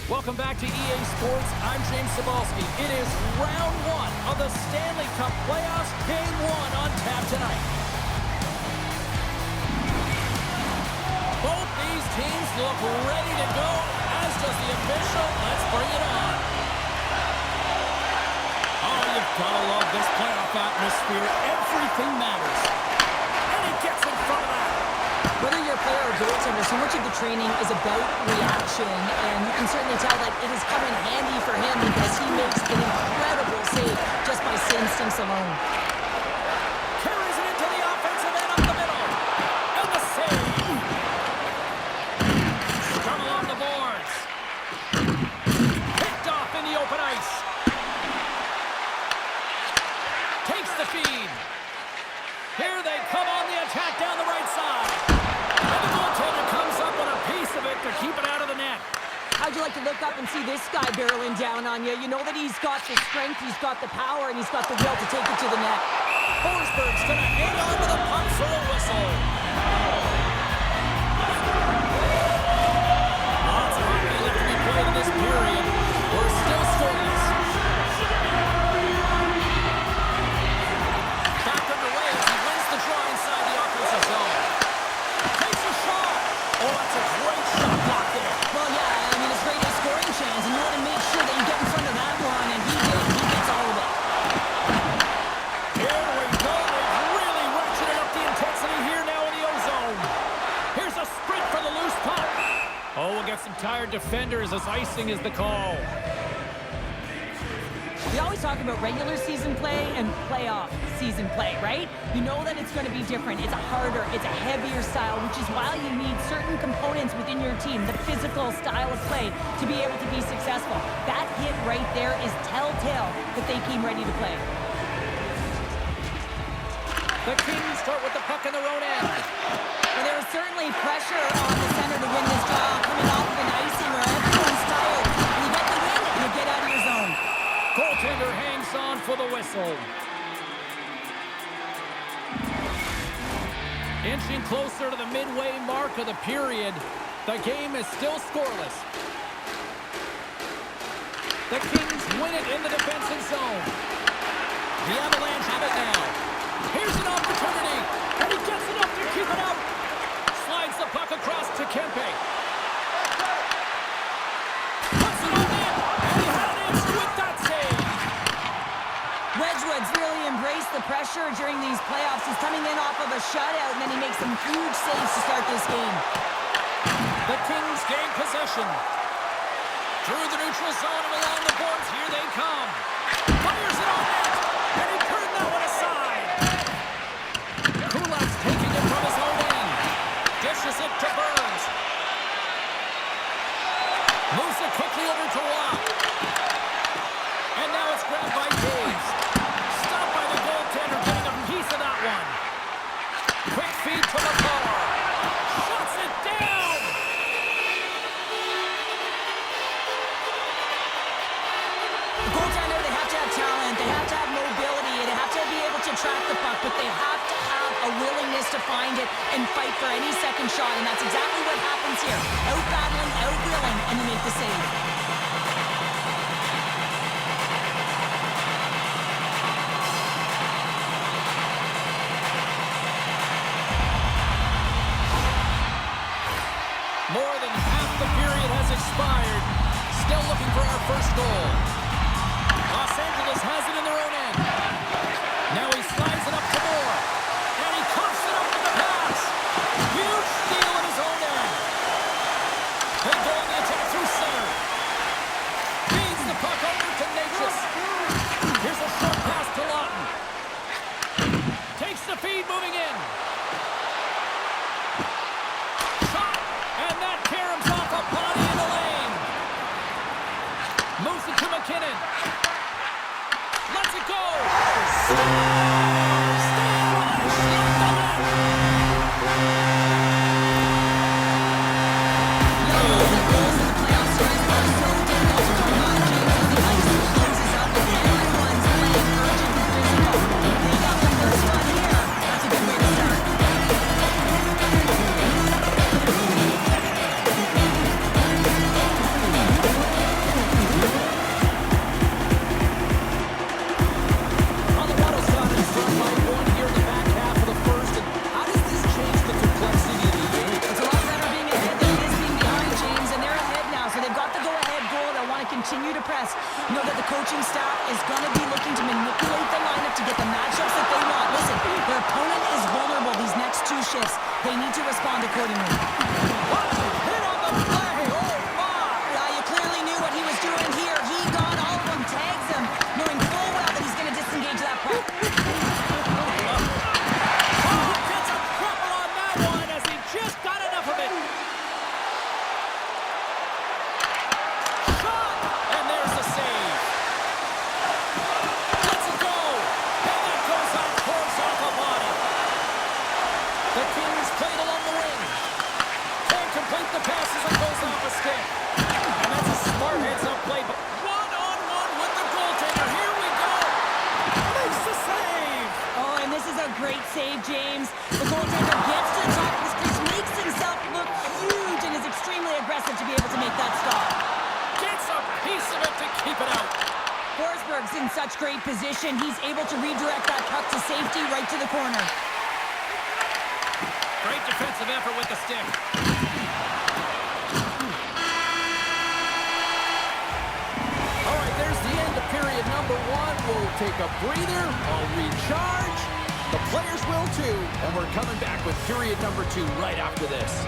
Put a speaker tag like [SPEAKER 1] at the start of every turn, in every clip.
[SPEAKER 1] Welcome back to EA Sports. I'm James Cebulski. It is round one of the Stanley Cup playoffs. Game one on tap tonight. Both these teams look ready to go, as does the official. Let's bring it on. Oh, you've got to love this playoff atmosphere. Everything matters. And he gets in front of that.
[SPEAKER 2] Whether you're a player or goaltender, so much of the training is about reaction, and you can certainly tell that it is coming handy for him because he makes an incredible save just by instincts alone.
[SPEAKER 1] Carries it into the offensive end up the middle. And the save. Strung along the boards. Picked off in the open ice. Takes the feed. Here they come on the attack down the right side. And the goaltender comes up with a piece of it to keep it out of the net.
[SPEAKER 2] How'd you like to look up and see this guy barreling down on you? You know that he's got the strength, he's got the power, and he's got the will to take it to the net.
[SPEAKER 1] Forsberg's going to hang on to the puck for a whistle. Lots of hockey left to be played in this period. We're still scoreless. Back underway as he wins the draw inside the offensive zone. Takes a shot. Oh, that's a great shot block there.
[SPEAKER 2] Well, yeah, I mean, it's great a scoring chance, and you want to make sure that you get in front of that one, and he did. He gets all of it.
[SPEAKER 1] Here we go. They've really ratcheted up the intensity here now in the O-zone. Here's a sprint for the loose puck. Oh, we'll get some tired defenders as icing is the call.
[SPEAKER 2] We always talk about regular season play and playoff season play, right? You know that it's going to be different. It's a harder, it's a heavier style, which is why you need certain components within your team, the physical style of play, to be able to be successful. That hit right there is telltale that they came ready to play.
[SPEAKER 1] The Kings start with the puck in their own end.
[SPEAKER 2] And there is certainly pressure on the center to win this draw, coming off of an icing where everyone's tired. You get the win, and you get out of your zone.
[SPEAKER 1] Goaltender hangs on for the whistle. Inching closer to the midway mark of the period. The game is still scoreless. The Kings win it in the defensive zone. The Avalanche have it now. Here's an opportunity, and he gets enough to keep it out. Slides the puck across to Kempe. Puts it on net, and he had an answer with that save.
[SPEAKER 2] Wedgwood's really embraced the pressure during these playoffs. He's coming in off of a shutout, and then he makes some huge saves to start this game.
[SPEAKER 1] The Kings gain possession. Through the neutral zone and along the boards, here they come. Fires it on net, and he turned that one aside. Kulak's taking it from his own end. Dishes it to Burns. Moves it quickly over to Rock. And now it's grabbed by Taves. Stopped by the goaltender, getting a piece of that one. Quick feed to the bar. Shuts it down.
[SPEAKER 2] The goaltender, they have to have talent, they have to have mobility, they have to be able to track the puck, but they have to have a willingness to find it and fight for any second shot, and that's exactly what happens here. Out-battling, out-willing, and you make the save.
[SPEAKER 1] More than half the period has expired. Still looking for our first goal. Los Angeles has it in their own end. Now he slides it up to Moore. And he cuffs it up with the pass. Huge steal in his own end. They go on the attack through center. Feeds the puck over to Natchez. Here's a short pass to Lawton. Takes the feed moving in. Shot. And that caroms off a body in the lane. Moves it to McKinnon. Lets it go.
[SPEAKER 2] press. Know that the coaching staff is going to be looking to manipulate the lineup to get the matchups that they want. Listen, their opponent is vulnerable these next 2 shifts. They need to respond accordingly.
[SPEAKER 1] What a hit on the play! Oh, my!
[SPEAKER 2] You clearly knew what he was doing here. He got all of them, tags him, knowing full well that he's going to disengage that puck. Great save, James. The goaltender gets to the top of his crease, makes himself look huge, and is extremely aggressive to be able to make that stop.
[SPEAKER 1] Gets a piece of it to keep it out.
[SPEAKER 2] Forsberg's in such great position. He's able to redirect that puck to safety right to the corner.
[SPEAKER 1] Great defensive effort with the stick. All right, there's the end of period number 1. We'll take a breather. I'll recharge. The players will too, and we're coming back with period number 2 right after this.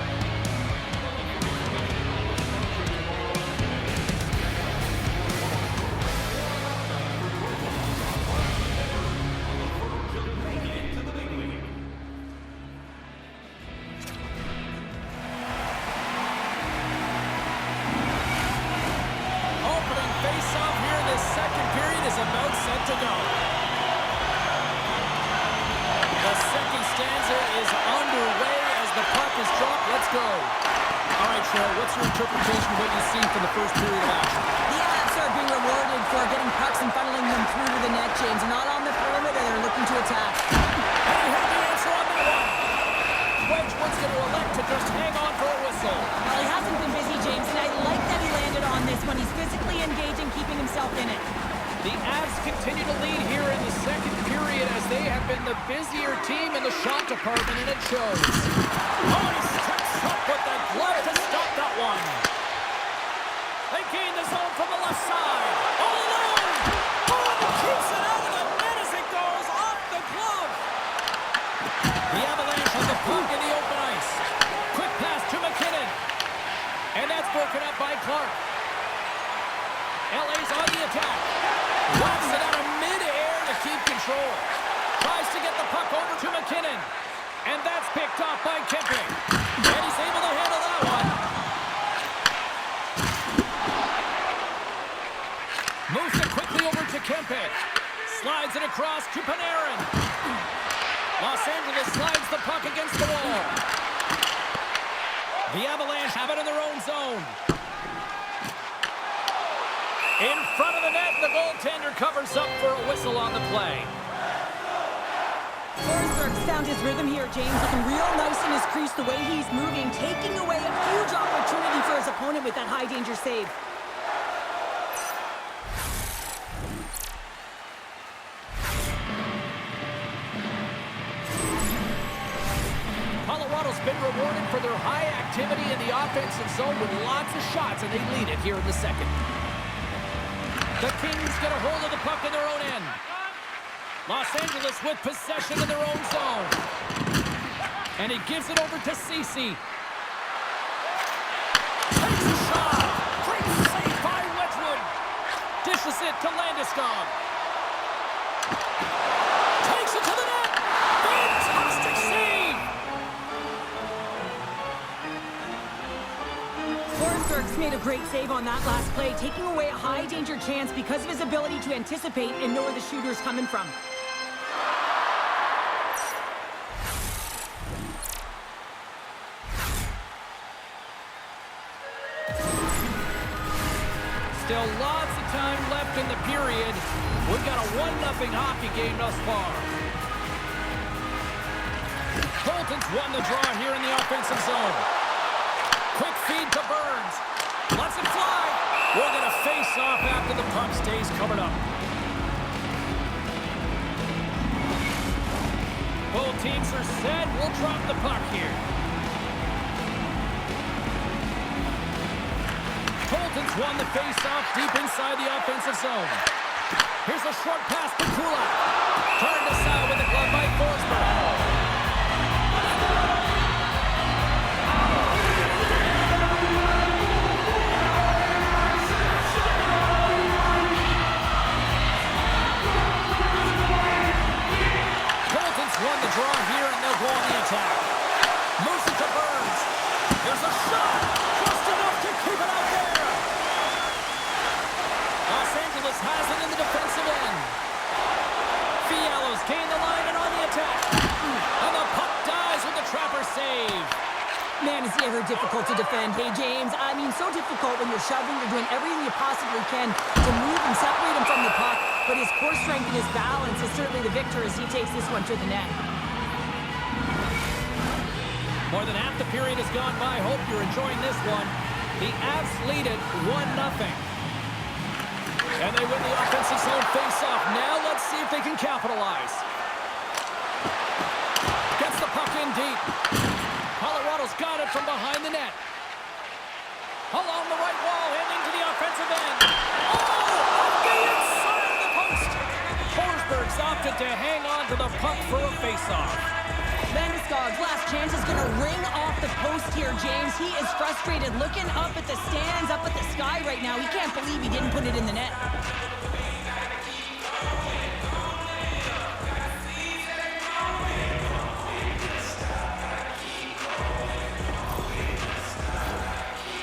[SPEAKER 1] Opening face-off here in this second period is about set to go. The second stanza is underway as the puck is dropped. Let's go. All right, Cheryl, what's your interpretation of what you see from the first period of action?
[SPEAKER 2] The Avs are being rewarded for getting pucks and funneling them through to the net, James. Not on the perimeter, they're looking to attack.
[SPEAKER 1] And you have the answer on that one. Wedgwood's going to elect to just hang on for a whistle.
[SPEAKER 2] Well, he hasn't been busy, James, and I like that he landed on this one. He's physically engaging, keeping himself in it.
[SPEAKER 1] The Avs continue to lead here in the second period as they have been the busier team in the shot department, and it shows. Oh, he steps up with the glove to stop that one. They gain the zone from the left side. All alone. Oh, keeps it out of the net as it goes off the glove. The Avalanche have the puck in the open ice. Quick pass to McKinnon. And that's broken up by Clark. LA's on the attack. Knocks it out of mid-air to keep control. Tries to get the puck over to McKinnon. And that's picked off by Kempe. And he's able to handle that one. Moves it quickly over to Kempe. Slides it across to Panarin. Los Angeles slides the puck against the wall. The Avalanche have it in their own zone. In front of the net, the goaltender covers up for a whistle on the play.
[SPEAKER 2] Forsberg's found his rhythm here, James, looking real nice in his crease the way he's moving, taking away a huge opportunity for his opponent with that high-danger save.
[SPEAKER 1] Colorado's been rewarded for their high activity in the offensive zone with lots of shots, and they lead it here in the second. The Kings get a hold of the puck in their own end. Los Angeles with possession in their own zone. And he gives it over to Ceci. Takes a shot. Great save by Wedgwood. Dishes it to Landeskog. Takes it to the net. Fantastic save.
[SPEAKER 2] Forsberg's made a great save on that last play, taking away a high-danger chance because of his ability to anticipate and know where the shooter's coming from.
[SPEAKER 1] Still lots of time left in the period. We've got a 1-0 hockey game thus far. Colton's won the draw here in the offensive zone. Quick feed to Burns. Lets it fly. We're going to face off after the puck stays covered up. Both teams are set. We'll drop the puck here. Colton's won the face-off deep inside the offensive zone. Here's a short pass to Kula. Turned aside with the glove by Forsberg. Won the draw here, and they'll go on the attack. Moves it to Burns. There's a shot. Just enough to keep it out there. Los Angeles has it in the defensive end. Fiala's gained the line and on the attack. And the puck dies with the trapper save.
[SPEAKER 2] Man, is he ever difficult to defend. Hey, James, I mean, so difficult when you're shoving, you're doing everything you possibly can to move and separate him from the puck. But his core strength and his balance is certainly the victor as he takes this one to the net.
[SPEAKER 1] More than half the period has gone by. Hope you're enjoying this one. The Avs lead it 1-0. And they win the offensive zone face-off. Now let's see if they can capitalize. Gets the puck in deep. Colorado's got it from behind the net. Along the right wall and into the offensive end. Oh! Off the inside of the post! Forsberg's opted to hang on to the puck for a face-off.
[SPEAKER 2] Landeskog's last chance is going to ring off the post here, James. He is frustrated, looking up at the stands, up at the sky right now. He can't believe he didn't put it in the net.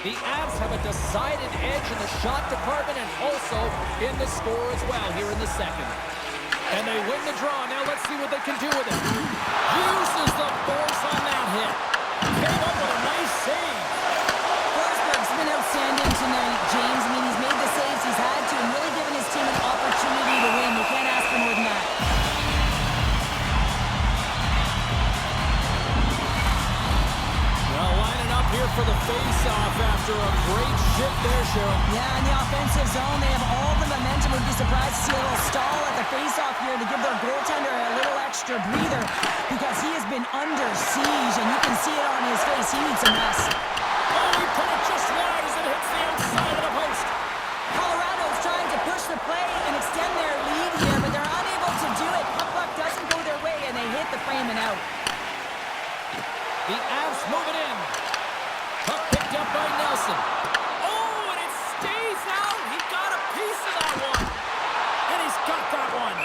[SPEAKER 1] The Avs have a decided edge in the shot department and also in the score as well here in the second. And they win the draw. Now let's see what they can do with it. Uses the force on that hit. Came up with a nice save.
[SPEAKER 2] Forsberg's been outstanding tonight, James. I mean, he's made the saves he's had to and really given his team an opportunity to win. You can't ask for more than that.
[SPEAKER 1] Well, lining up here for the face-off after a great shift there, Cheryl.
[SPEAKER 2] Yeah, in the offensive zone, they have all the momentum. Would be surprised to see a little stall at the face-off here to give their goaltender a little extra breather because he has been under siege, and you can see it on his face. He needs some rest.
[SPEAKER 1] Oh, he put it just wide as it hits the outside of the post.
[SPEAKER 2] Colorado's trying to push the play and extend their lead here, but they're unable to do it. Puck doesn't go their way, and they hit the frame and out.
[SPEAKER 1] The Avs move it in. Puck picked up by Nelson. Oh, and it stays out. He got a piece of that one. And he's got that one.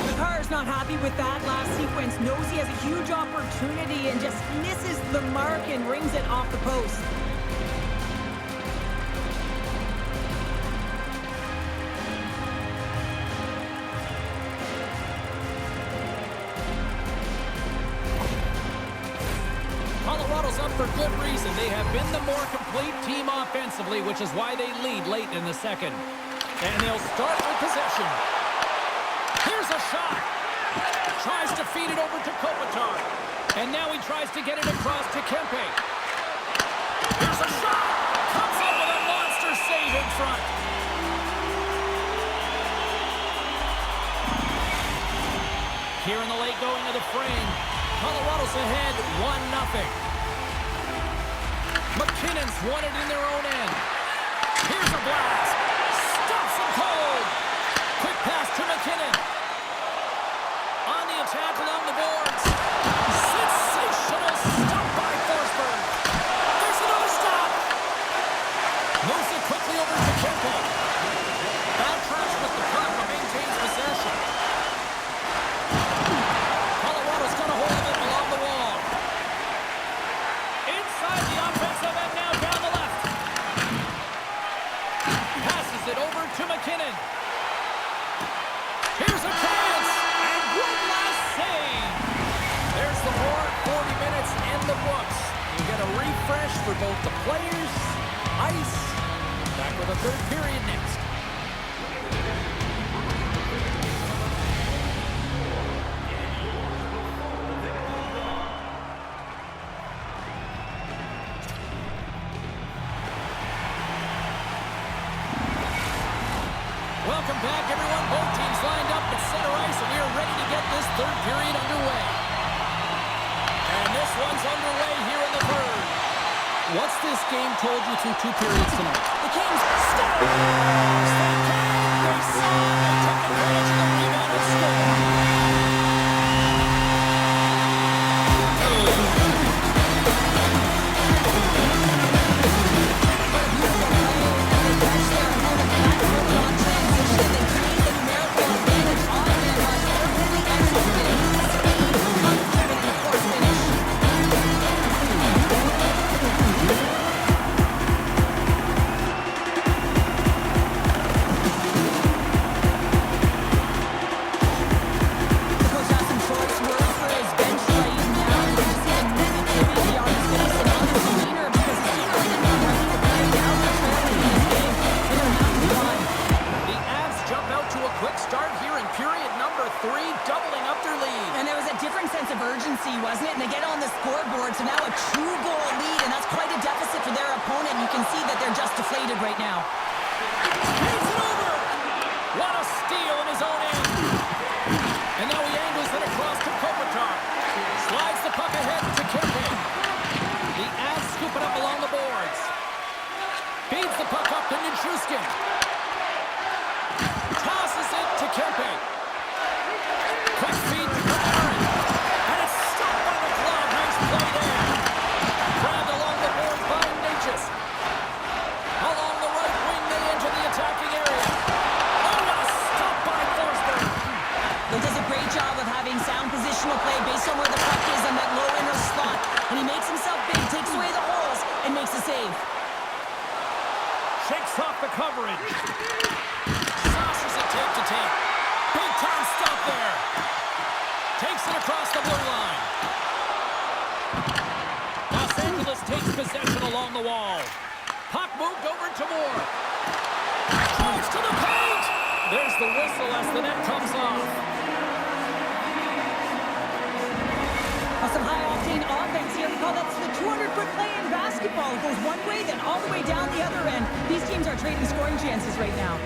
[SPEAKER 2] The Car's not happy with that last sequence. Knows he has a huge opportunity and just misses the mark and rings it off the post.
[SPEAKER 1] Colorado's up for good reason. They have been the more complete team offensively, which is why they lead late in the second. And they'll start with possession. Here's a shot. Tries to feed it over to Kopitar. And now he tries to get it across to Kempe. Here's a shot. Comes up with a monster save in front. Here in the late going of the frame. Colorado's ahead 1-0. McKinnon's won it in their own end. Here's a blast. Stops him cold. Quick pass to McKinnon. On the attack along the boards. Sensational stop by Forsberg. There's another stop. Moves it quickly over to Kempe. Bad trash with the puck but maintains possession. Colorado's got a hold of it along the wall. Inside the offensive end now down the left. Passes it over to McKinnon. Here's a chance. And one last save. There's the more 40 minutes in the books. You get a refresh for both the players, ice. Back with a third period next. Welcome back, everyone. Both teams lined up at center ice, and we are ready to get this third period underway. And this one's underway What's this game told you through 2 periods tonight?
[SPEAKER 2] The Kings stop.
[SPEAKER 1] They saw it. They took advantage of the rebound and scored.
[SPEAKER 2] Wasn't it? And they get on the scoreboard, so now a 2-goal lead, and that's quite a deficit for their opponent. You can see that they're just deflated right now.
[SPEAKER 1] He's it over! What a steal in his own end! And now he angles it across to Kopitar. Slides the puck ahead to Kempe. The Avs scoop it up along the boards. Feeds the puck up to Nichushkin. Tosses it to Kempe. Quick feed to Panarin. And it's stopped by the glove. Nice play there. Grabbed along the boards by Natchez. Along the right wing, they enter the attacking area. Oh, what a stop by Forsberg.
[SPEAKER 2] He does a great job of having sound positional play based on where the puck is on that low inner slot. And he makes himself big, takes away the holes, and makes a save.
[SPEAKER 1] Shakes off the coverage. Saucers it tape to tape. Big time stop there. Takes it across the blue line. Los Angeles takes possession along the wall. Puck moved over to Moore. Drives to the paint. There's the whistle as the net comes off.
[SPEAKER 2] Some high-octane offense here. We call that the 200-foot play in basketball. It goes one way, then all the way down the other end. These teams are trading scoring chances right now.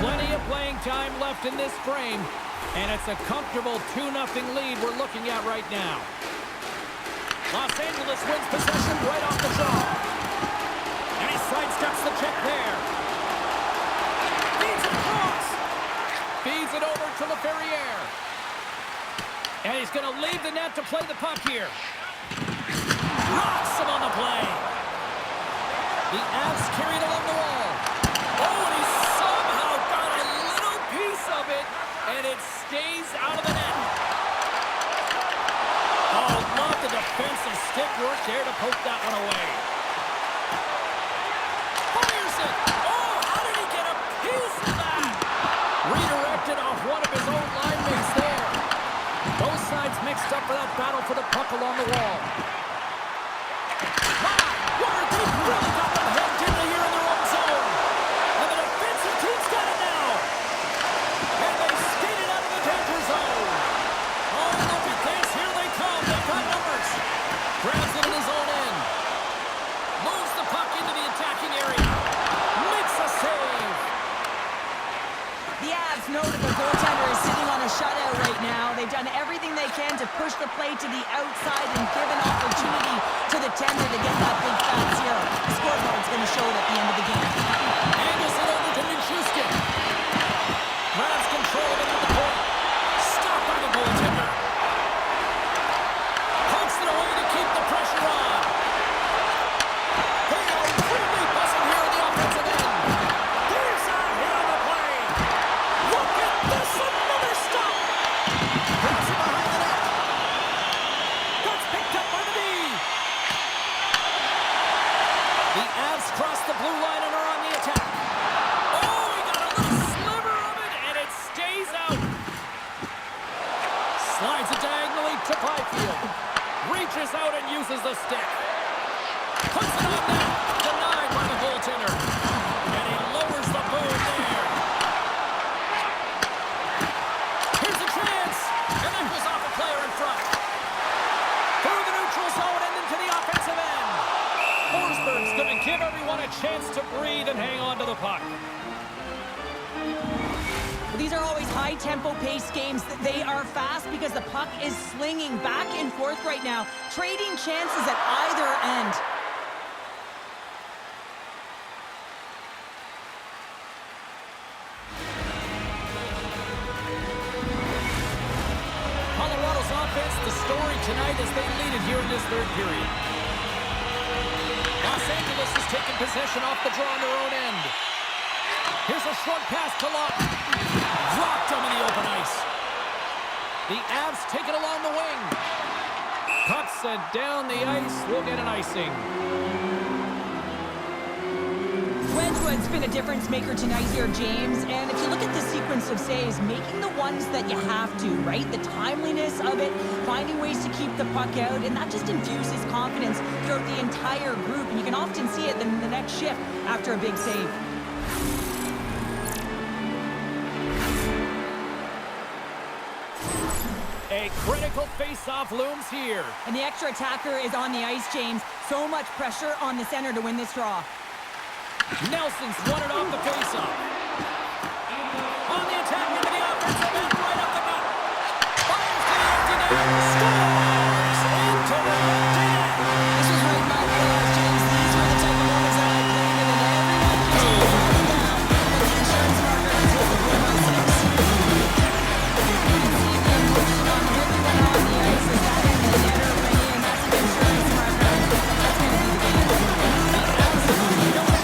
[SPEAKER 1] Plenty of playing time left in this frame, and it's a comfortable 2-0 lead we're looking at right now. Los Angeles wins possession right off the draw. And he sidesteps the check there. Feeds it across. Feeds it over to LaFerriere. And he's going to leave the net to play the puck here. Rocks him on the play. The Avs carried along the wall. Oh, and he somehow got a little piece of it, and it stays out of the net. Oh, love the defensive stick work there to poke that one away. Fires it. Oh, how did he get a piece of that? Redirected off one of his own line mates there. Both sides mixed up for that battle for the puck along the wall. My word, they really got them hemmed in here in their own zone. And the defensive team's got it now. And they skated out of the danger zone. Oh, look at this. Here they come. They've got numbers. Grabs it in his own end. Moves the puck into the attacking area. Makes a save.
[SPEAKER 2] The Avs know that the goaltender is sitting on a shutout right now. They've done everything they can to push the play to the outside and give an opportunity to the tender to get that big fat zero. The scoreboard's going to show it at the end of the game.
[SPEAKER 1] Angles it over to Nichushkin. Grabs control of it at the point. Stopped by the goaltender. Pokes it away to keep the pressure on. They are really buzzing here in the offensive end. There's a hit on the play. Look at this, another stop. Grabs it behind the net. That's picked up by the D. The Avs cross the blue line and are on the attack. Oh, he got a little sliver of it, and it stays out. Slides it diagonally to Byfield. Reaches out and uses the stick. Puts it on net. Denied by the goaltender. And he lowers the boom there. Here's a chance. And that goes off a player in front. Through the neutral zone and into the offensive end. Forsberg's going to give everyone a chance to breathe and hang on to the puck.
[SPEAKER 2] The these are always high-tempo pace games. They are fast because the puck is slinging back and forth right now, trading chances at either end.
[SPEAKER 1] Colorado's offense, the story tonight as they lead it here in this third period. Los Angeles is taking possession off the draw on their own end. Here's a short pass to Lawton. Dropped him in the open ice. The Avs take it along the wing. Puck sent down the ice. We'll get an icing.
[SPEAKER 2] Wedgwood's been a difference maker tonight here, James. And if you look at the sequence of saves, making the ones that you have to, right? The timeliness of it, finding ways to keep the puck out, and that just infuses confidence throughout the entire group. And you can often see it in the next shift after a big save.
[SPEAKER 1] A critical face-off looms here.
[SPEAKER 2] And the extra attacker is on the ice, James. So much pressure on the center to win this draw.
[SPEAKER 1] Nelson's won it off the face-off. On the attack into the offensive end, right up the gut. Fires to the empty net. Scores into the empty net.
[SPEAKER 2] This was right in my wheelhouse, James. These were the type of moments that I played in, and everyone keeps falling down. But the insurance marker is what we're doing on six. You can see the emotion on everyone on the ice as that and the netter ring in. That's an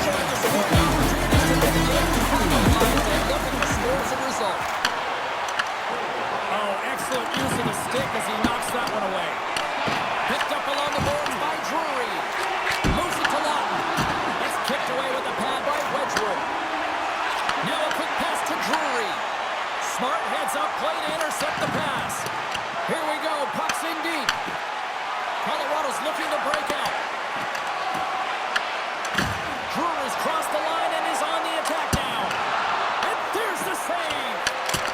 [SPEAKER 2] insurance marker. That's going to be the game.
[SPEAKER 1] Excellent use of the stick as he knocks that one away. Picked up along the boards by Drury. Moves it to Lawton. It's kicked away with the pad by Wedgwood. Now a quick pass to Drury. Smart heads up play to intercept the pass. Here we go. Puck's in deep. Colorado's looking to break out. Drury's crossed the line and is on the attack now. And there's the save.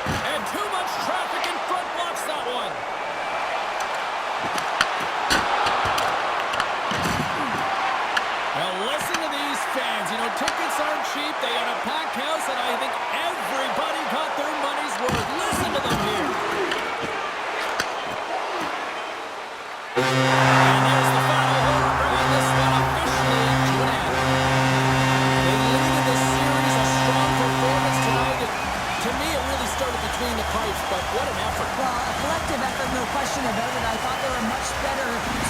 [SPEAKER 1] And too much traffic in front blocks that one. Now listen to these fans. You know, tickets aren't cheap. They got a packed house, and I think everybody got their money's worth. Listen to them here. And there's the final word. Bringing this one officially to an end. They lead in this series, a strong performance tonight. To me, it really started between the pipes, but what an effort.
[SPEAKER 2] Well, a collective effort, no question about it. I thought they were much better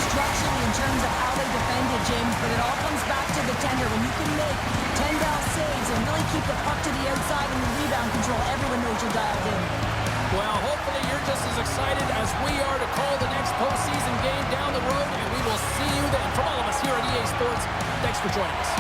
[SPEAKER 2] structurally in terms of how they defended, James, but it all comes back to the tender. When you can make 10 saves and really keep the puck to the outside and the rebound control, everyone knows you're dialed in.
[SPEAKER 1] Well, hopefully you're just as excited as we are to call the next postseason game down the road, and we will see you then. From all of us here at EA Sports, thanks for joining us.